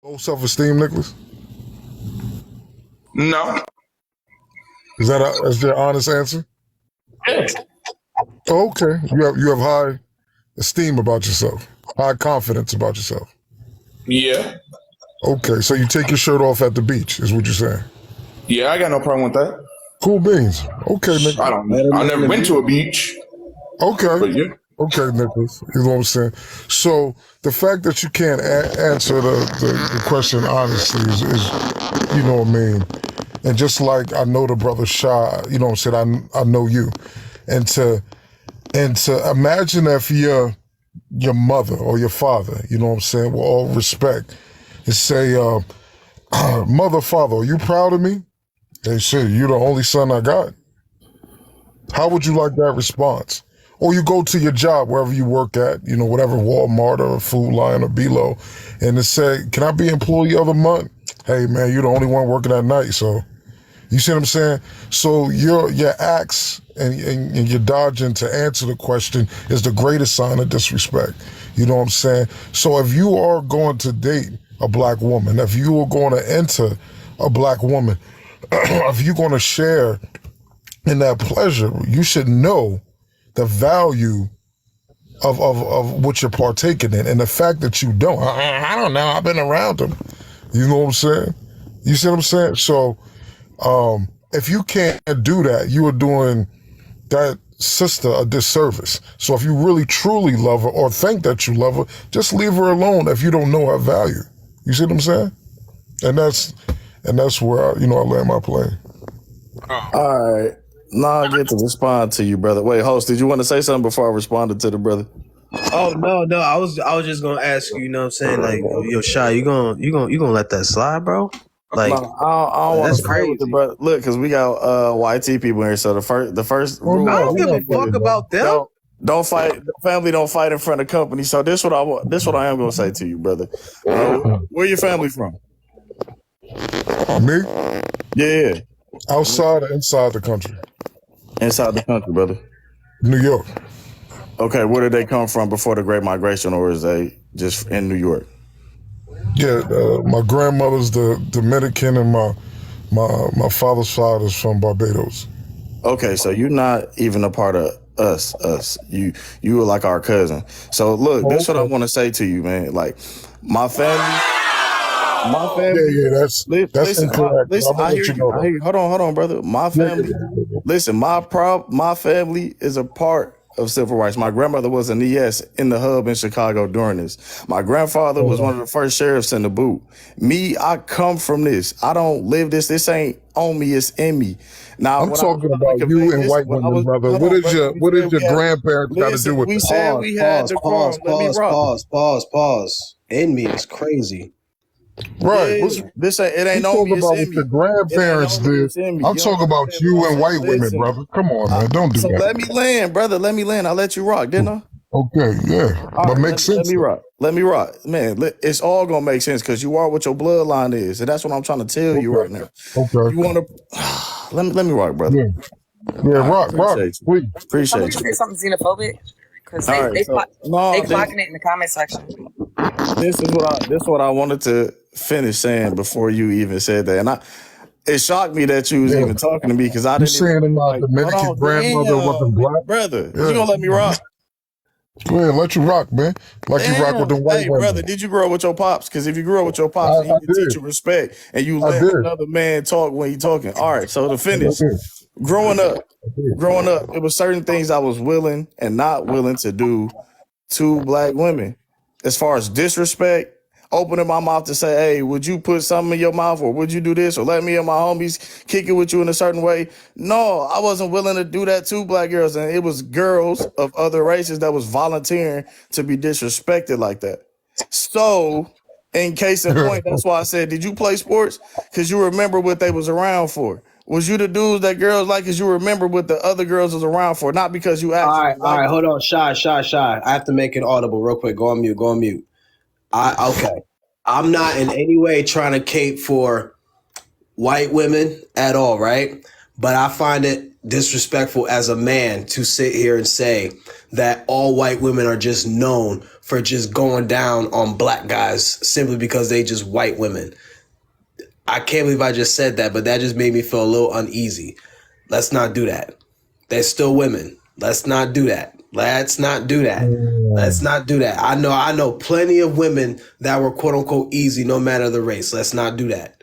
Low self-esteem, Nicholas? No. Is that an honest answer? Yeah. Okay. You have high esteem about yourself, high confidence about yourself. Yeah. Okay, so you take your shirt off at the beach, is what you're saying. Yeah, I got no problem with that. Cool beans. Okay, Nick. I never been to a beach, Okay. but yeah. Okay, Nicholas. You know what I'm saying? So the fact that you can't answer the question honestly is, you know what I mean? And just like I know the brother Shah, you know what I'm saying? I know you. And to imagine if your mother or your father, you know what I'm saying, with all respect, and say, mother, father, are you proud of me? They say, you're the only son I got. How would you like that response? Or you go to your job, wherever you work at, you know, whatever, Walmart or Food Lion or Belo, and they say, can I be employee of the month? Hey, man, you're the only one working at night, so you see what I'm saying? So your acts and your dodging to answer the question is the greatest sign of disrespect. You know what I'm saying? So if you are going to date a black woman, if you are going to enter a black woman, if you're going to share in that pleasure, you should know the value of what you're partaking in. And the fact that you don't, I don't know, I've been around them. You know what I'm saying? You see what I'm saying? So if you can't do that, you are doing that sister a disservice. So if you really truly love her or think that you love her, just leave her alone if you don't know her value. You see what I'm saying? And that's where I land my plane. All right. Now I get to respond to you, brother. Wait, host, did you want to say something before I responded to the brother? Oh no, I was just gonna ask you, you know what I'm saying? Like, yo, Shy, you gonna let that slide, bro? Like, No, I don't want that's to play with the crazy. brother. Look, because we got YT people here. So the first rule. I don't give a fuck about them. Don't fight. The family don't fight in front of company. So this what I want. This what I am gonna say to you, brother. Where your family from? Me? Yeah. Outside or inside the country? Inside the country, brother. New York. Okay, where did they come from before the Great Migration, or is they just in New York? Yeah, my grandmother's the Dominican, and my father's side is from Barbados. Okay, so you're not even a part of us. You were like our cousin. So look, that's what I want to say to you, man. Like my family. Yeah, that's incorrect. Listen, I hear you. Hold on, brother. My family. Listen, my family is a part of civil rights. My grandmother was an ES in the hub in Chicago during this. My grandfather was one of the first sheriffs in the boot. Me, I come from this. I don't live this. This ain't on me. It's in me. Now I'm talking about you and white women, brother. What is your grandparents got to do with we this? said we had the Pause. In me is crazy. Right. Yeah, it ain't on me. It's about in what me. your grandparents did. I'm talking about you and white women, brother. Come on, man. Don't do So that. let me land, brother. Let me land. I'll let you rock, didn't I? Okay, yeah. All But right, makes sense. Let me rock. Let me rock. Man, it's all going to make sense because you are what your bloodline is. And that's what I'm trying to tell you right now. Okay. You want to... let me rock, brother. Yeah, rock. Please. Appreciate Somebody say something xenophobic because they clocking it in the comment section. This is what I wanted to finish saying before you even said that. And it shocked me that you was even talking to me because I didn't. You saying my Dominican grandmother wasn't black? Brother, you gonna let me rock? Go ahead, let you rock, man. Like you rock with the white women. Brother, did you grow up with your pops? Because if you grew up with your pops, he can teach you respect, and you let another man talk when he talking. All right, so to finish, growing up, it was certain things I was willing and not willing to do to black women. As far as disrespect, opening my mouth to say, hey, would you put something in your mouth, or would you do this, or let me and my homies kick it with you in a certain way? No, I wasn't willing to do that to black girls. And it was girls of other races that was volunteering to be disrespected like that. So, in case in point, that's why I said, did you play sports? Because you remember what they was around for. Was you the dudes that girls like because you remember what the other girls was around for, not because you actually All right, hold on. Shy. I have to make it audible real quick. Go on mute. Okay. I'm not in any way trying to cape for white women at all, right? But I find it disrespectful as a man to sit here and say that all white women are just known for just going down on black guys simply because they just white women. I can't believe I just said that, but that just made me feel a little uneasy. Let's not do that. They're still women. Let's not do that. Let's not do that. Let's not do that. I know plenty of women that were quote unquote easy no matter the race. Let's not do that.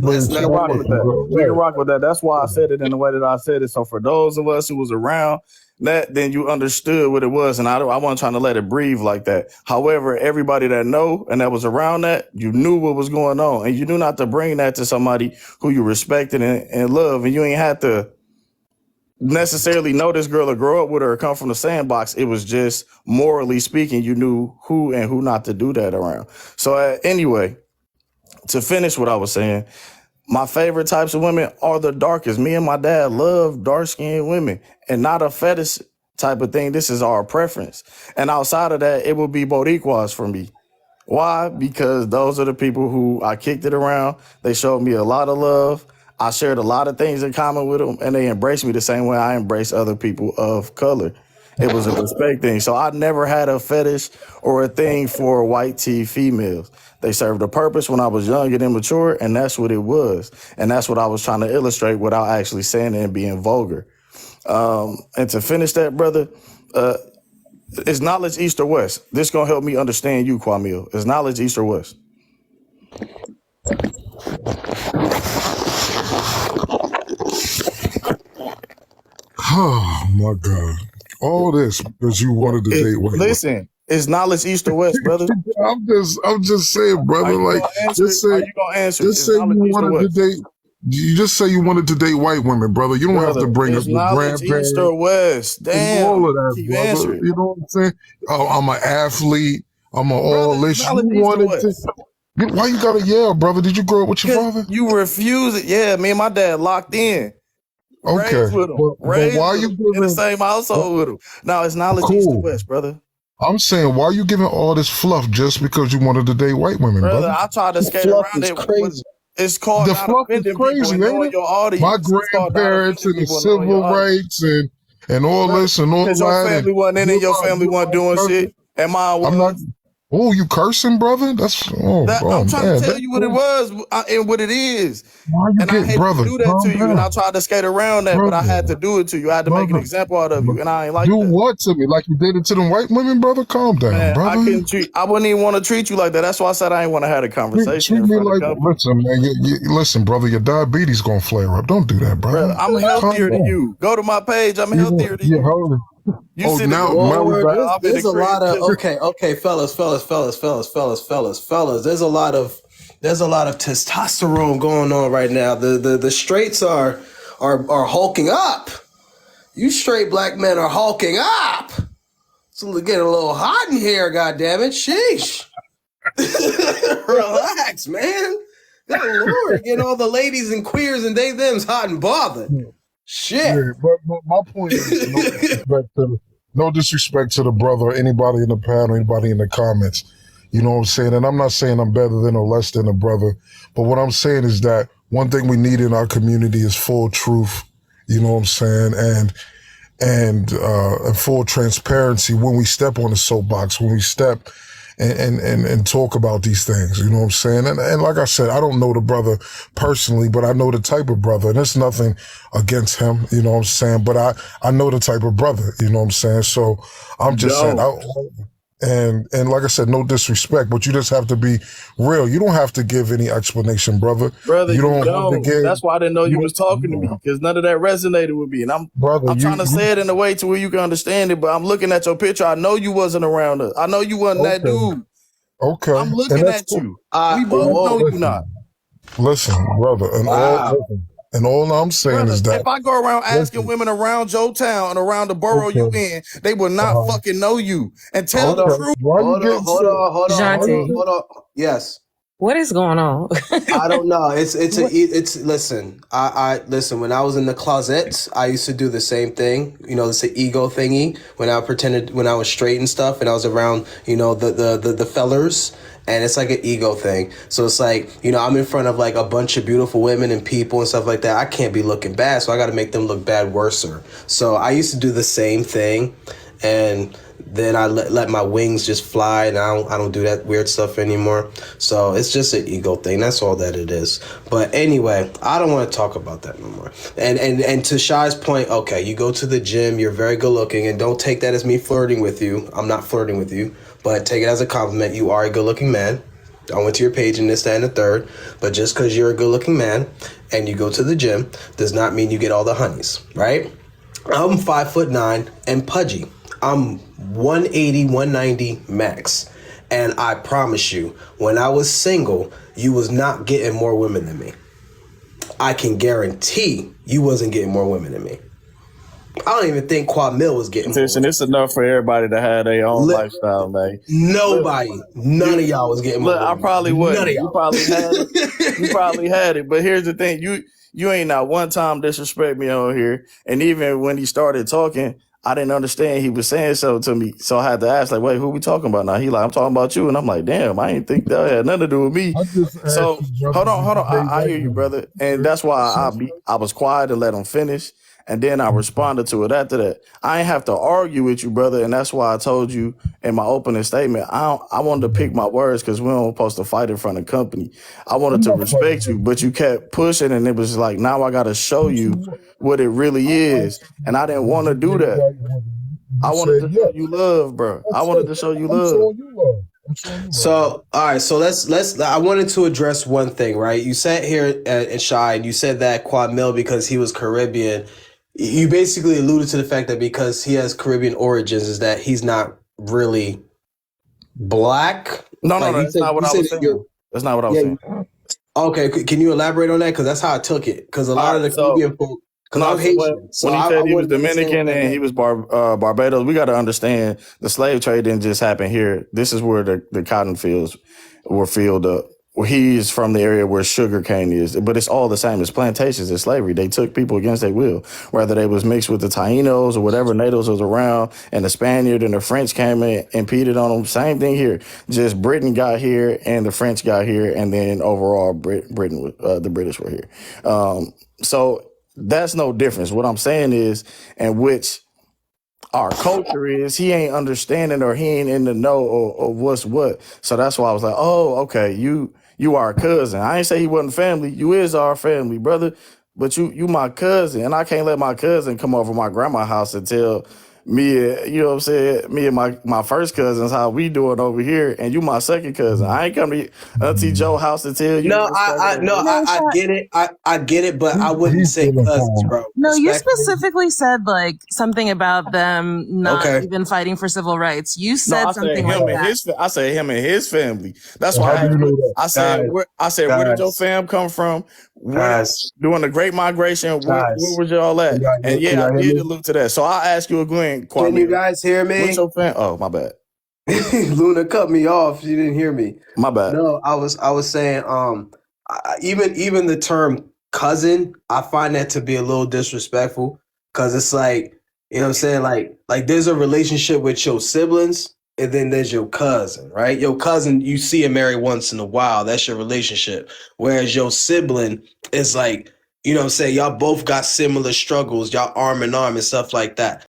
Let's not rock with that. We can rock with that. That's why I said it in the way that I said it. So for those of us who was around that, then you understood what it was. And I wasn't trying to let it breathe like that. However, everybody that know and that was around that, you knew what was going on. And you knew not to bring that to somebody who you respected and love. And you ain't had to necessarily know this girl or grow up with her or come from the sandbox. It was just morally speaking, you knew who and who not to do that around. So anyway, to finish what I was saying, my favorite types of women are the darkest. Me and my dad love dark-skinned women and not a fetish type of thing. This is our preference. And outside of that, it would be Boricuas for me. Why? Because those are the people who I kicked it around. They showed me a lot of love. I shared a lot of things in common with them, and they embraced me the same way I embrace other people of color. It was a respect thing. So I never had a fetish or a thing for white tee females. They served a purpose when I was young and immature, and that's what it was. And that's what I was trying to illustrate without actually saying it and being vulgar. And to finish that, brother, is knowledge east or west? This going to help me understand you, Kwamil. Is knowledge east or west? Oh my God! All this because you wanted to date white. Listen, is knowledge east or west, brother? I'm just saying, brother. Like, just say, you gonna answer? Just say you wanted to date. You just say you wanted to date white women, brother. You don't have to bring up your grandparents. East or west? Damn, all of that, brother. Answering. You know what I'm saying? Oh, I'm an athlete. I'm an all this. You wanted to. Why you gotta yell, brother? Did you grow up with your father? You refuse it. Yeah, me and my dad locked in. Okay, raised with him. But why you in the same household with him? No, it's knowledge east or west, brother. I'm saying, why are you giving all this fluff just because you wanted to date white women, brother? I tried to skate around it. Crazy. It's called the fluff is crazy, ain't it? Your audience. My grandparents and the civil rights and all this and all that. Your family wasn't in it. Your family wasn't doing shit. And mine was. I'm not. Oh, you cursing, brother? That's I'm trying to tell you what it was and what it is. Why you and I hate brother, to do that to you, and I tried to skate around that, but I had to do it to you. I had to make an example out of you, and I ain't like do that. what to me? Like you did it to them white women, brother? Calm down, man, brother. I wouldn't even want to treat you like that. That's why I said I ain't want to have a conversation. Treat me like, listen, man. Listen, brother. Your diabetes gonna flare up. Don't do that, brother. I'm healthier than you. Go to my page. I'm healthier than you. There's a lot of okay, fellas. There's a lot of testosterone going on right now. The straights are hulking up. You straight black men are hulking up. It's getting a little hot in here. God damn it, sheesh. Relax, man. Good Lord, getting all the ladies and queers and they them's hot and bothered. Shit. Yeah, but my point is no disrespect to the brother, anybody in the panel, anybody in the comments. You know what I'm saying? And I'm not saying I'm better than or less than a brother, but what I'm saying is that one thing we need in our community is full truth. You know what I'm saying? And full transparency when we step on the soapbox, when we step and talk about these things, you know what I'm saying? And like I said, I don't know the brother personally, but I know the type of brother, and there's nothing against him, you know what I'm saying? But I know the type of brother, you know what I'm saying? So I'm just saying, and like I said, no disrespect, but you just have to be real. You don't have to give any explanation, brother. You don't have to give. That's why I didn't know you was talking to me, because none of that resonated with me. And I'm trying to say it in a way to where you can understand it, but I'm looking at your picture. I know you wasn't around us. I know you wasn't that dude. Okay. I'm looking at you. We both know you not. Listen, brother, and all I'm saying is that if I go around asking women around your town and around the borough you in, they will not fucking know you. And tell the truth. Hold on. Yes. What is going on? I don't know. Listen. I listen. When I was in the closet, I used to do the same thing. You know, it's an ego thingy. When I was straight and stuff, and I was around, you know, the fellers, and it's like an ego thing. So it's like, I'm in front of like a bunch of beautiful women and people and stuff like that. I can't be looking bad, so I got to make them look bad worser. So I used to do the same thing, and then I let my wings just fly, and I don't do that weird stuff anymore. So it's just an ego thing. That's all that it is. But anyway, I don't want to talk about that no more. And to Shai's point, okay, you go to the gym, you're very good looking, and don't take that as me flirting with you. I'm not flirting with you, but take it as a compliment. You are a good looking man. I went to your page and this, that, and the third. But just because you're a good looking man and you go to the gym does not mean you get all the honeys, right? I'm 5'9" and pudgy. I'm 180, 190 max. And I promise you, when I was single, you was not getting more women than me. I can guarantee you wasn't getting more women than me. I don't even think Quad Mill was getting more. It's enough for everybody to have their own lifestyle, man. None of y'all was getting more women. I probably would. You probably had it. You probably had it. But here's the thing. You ain't not one time disrespect me on here. And even when he started talking, I didn't understand he was saying so to me. So I had to ask, like, wait, who we talking about now? He like, I'm talking about you. And I'm like, damn, I didn't think that had nothing to do with me. So hold on. I hear you, brother. And that's why I was quiet and let him finish. And then I responded to it after that. I ain't have to argue with you, brother. And that's why I told you in my opening statement, I wanted to pick my words because we don't supposed to fight in front of company. I wanted to respect you, but you kept pushing, and it was like, now I got to show you what it really is. And I didn't want to do that. I wanted to show you love, bro. I wanted to show you love. So, all right. So let's. I wanted to address one thing, right? You sat here and Shy, and you said that Quad Mill, because he was Caribbean, you basically alluded to the fact that because he has Caribbean origins, is that he's not really black. No, that's not what I was saying. That's not what I was saying. Okay, can you elaborate on that? Because that's how I took it. Because a lot of the Caribbean folk. Because I'm Haitian. When he said he was Dominican and he was Barbados, we got to understand the slave trade didn't just happen here. This is where the cotton fields were filled up. Well, he is from the area where sugar cane is, but it's all the same. It's plantations and slavery. They took people against their will, whether they was mixed with the Tainos or whatever natives was around, and the Spaniard and the French came in, impeded on them. Same thing here. Just Britain got here and the French got here, and then overall Britain, the British were here. So that's no difference. What I'm saying is, and which our culture is, he ain't understanding or he ain't in the know or what's what. So that's why I was like, oh, okay, you are a cousin. I ain't say he wasn't family. You is our family, brother. But you my cousin, and I can't let my cousin come over my grandma's house and tell me, you know what I'm saying, me and my first cousins how we doing over here, and you my second cousin. I ain't come to Auntie Joe's house to tell you. No, I get it. I get it, but I wouldn't say cousins, bro. No, you specifically said like something about them not even fighting for civil rights. You said something like that. I said him and his family. That's why I said where did your fam come from? During the Great Migration, where was y'all at? And I did look to that. So I'll ask you again. Can you guys hear me? What's your fam? Oh, my bad. Luna cut me off. She didn't hear me. My bad. No, I was saying, even the term cousin, I find that to be a little disrespectful, because it's like, you know what I'm saying? Like there's a relationship with your siblings, and then there's your cousin, right? Your cousin, you see him marry once in a while. That's your relationship. Whereas your sibling is like, you know what I'm saying? Y'all both got similar struggles. Y'all arm in arm and stuff like that.